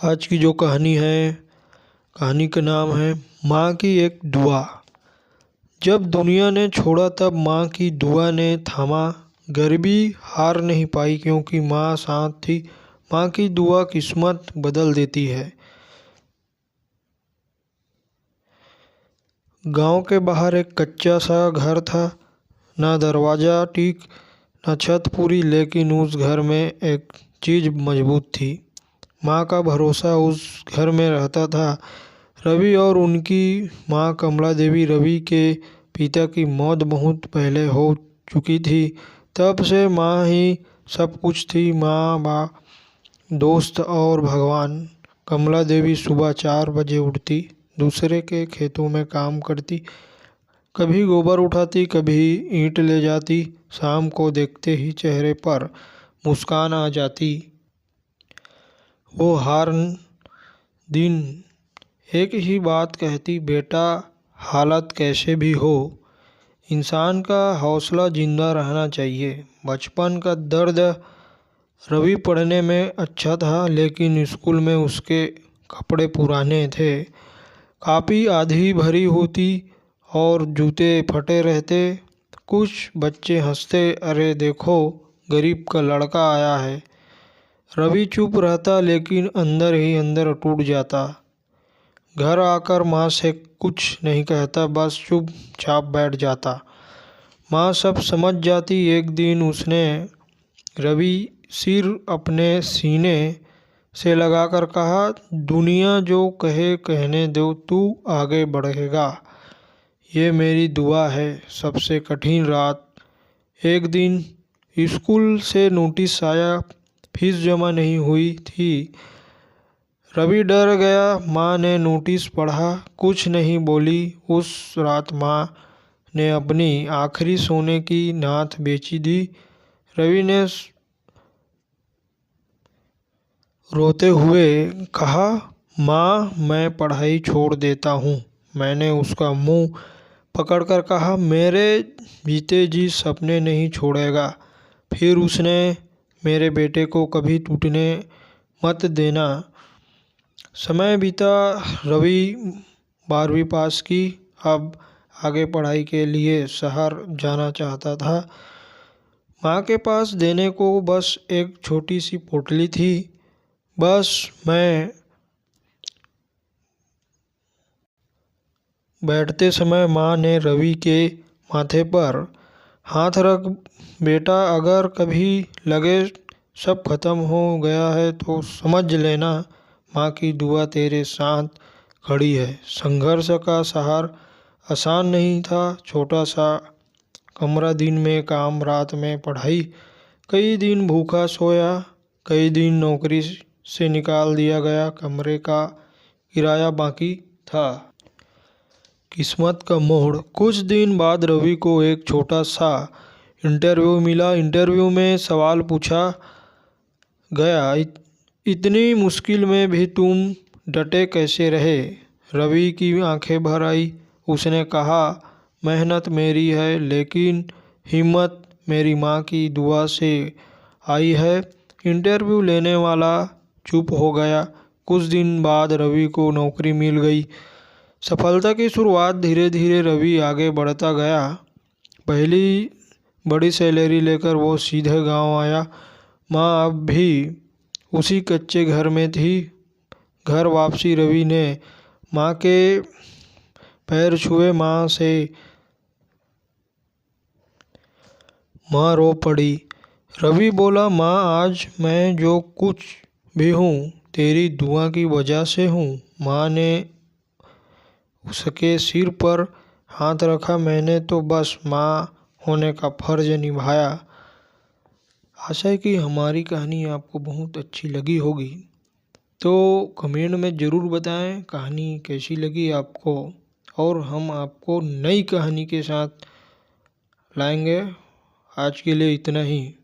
आज की जो कहानी है, कहानी का नाम है माँ की एक दुआ। जब दुनिया ने छोड़ा तब माँ की दुआ ने थामा। गरीबी हार नहीं पाई क्योंकि माँ साथ थी। माँ की दुआ किस्मत बदल देती है। गांव के बाहर एक कच्चा सा घर था। ना दरवाज़ा ठीक, न छत पूरी, लेकिन उस घर में एक चीज़ मजबूत थी। माँ का भरोसा उस घर में रहता था। रवि और उनकी माँ कमला देवी। रवि के पिता की मौत बहुत पहले हो चुकी थी। तब से माँ ही सब कुछ थी, माँ बाप, दोस्त और भगवान। कमला देवी सुबह 4 बजे उठती, दूसरे के खेतों में काम करती, कभी गोबर उठाती, कभी ईंट ले जाती। शाम को देखते ही चेहरे पर मुस्कान आ जाती। वो हर दिन एक ही बात कहती, बेटा हालत कैसे भी हो, इंसान का हौसला जिंदा रहना चाहिए। बचपन का दर्द। रवि पढ़ने में अच्छा था, लेकिन स्कूल में उसके कपड़े पुराने थे, कापी आधी भरी होती और जूते फटे रहते। कुछ बच्चे हंसते, अरे देखो गरीब का लड़का आया है। रवि चुप रहता, लेकिन अंदर ही अंदर टूट जाता। घर आकर माँ से कुछ नहीं कहता, बस चुपचाप बैठ जाता। माँ सब समझ जाती। एक दिन उसने रवि सिर अपने सीने से लगाकर कहा, दुनिया जो कहे कहने दो, तू आगे बढ़ेगा, ये मेरी दुआ है। सबसे कठिन रात। एक दिन स्कूल से नोटिस आया, फीस जमा नहीं हुई थी। रवि डर गया। माँ ने नोटिस पढ़ा, कुछ नहीं बोली। उस रात माँ ने अपनी आखिरी सोने की नाथ बेची दी। रवि ने रोते हुए कहा, माँ मैं पढ़ाई छोड़ देता हूँ। मैंने उसका मुंह पकड़कर कहा, मेरे जीते जी सपने नहीं छोड़ेगा। फिर उसने, मेरे बेटे को कभी टूटने मत देना। समय बीता। रवि 12वीं पास की। अब आगे पढ़ाई के लिए शहर जाना चाहता था। माँ के पास देने को बस एक छोटी सी पोटली थी। बस मैं बैठते समय माँ ने रवि के माथे पर हाथ रख, बेटा अगर कभी लगे सब खत्म हो गया है तो समझ लेना, माँ की दुआ तेरे साथ खड़ी है। संघर्ष का सहार आसान नहीं था। छोटा सा कमरा, दिन में काम, रात में पढ़ाई। कई दिन भूखा सोया, कई दिन नौकरी से निकाल दिया गया, कमरे का किराया बाकी था। किस्मत का मोड़। कुछ दिन बाद रवि को एक छोटा सा इंटरव्यू मिला। इंटरव्यू में सवाल पूछा गया, इतनी मुश्किल में भी तुम डटे कैसे रहे? रवि की आंखें भर आई। उसने कहा, मेहनत मेरी है, लेकिन हिम्मत मेरी माँ की दुआ से आई है। इंटरव्यू लेने वाला चुप हो गया। कुछ दिन बाद रवि को नौकरी मिल गई। सफलता की शुरुआत। धीरे धीरे रवि आगे बढ़ता गया। पहली बड़ी सैलरी लेकर वो सीधे गांव आया। माँ अब भी उसी कच्चे घर में थी। घर वापसी रवि ने माँ के पैर छुए। माँ रो पड़ी। रवि बोला, माँ आज मैं जो कुछ भी हूँ तेरी दुआ की वजह से हूँ। माँ ने उसके सिर पर हाथ रखा, मैंने तो बस माँ होने का फर्ज निभाया। आशा है कि हमारी कहानी आपको बहुत अच्छी लगी होगी। तो कमेंट में ज़रूर बताएं कहानी कैसी लगी आपको, और हम आपको नई कहानी के साथ लाएंगे। आज के लिए इतना ही।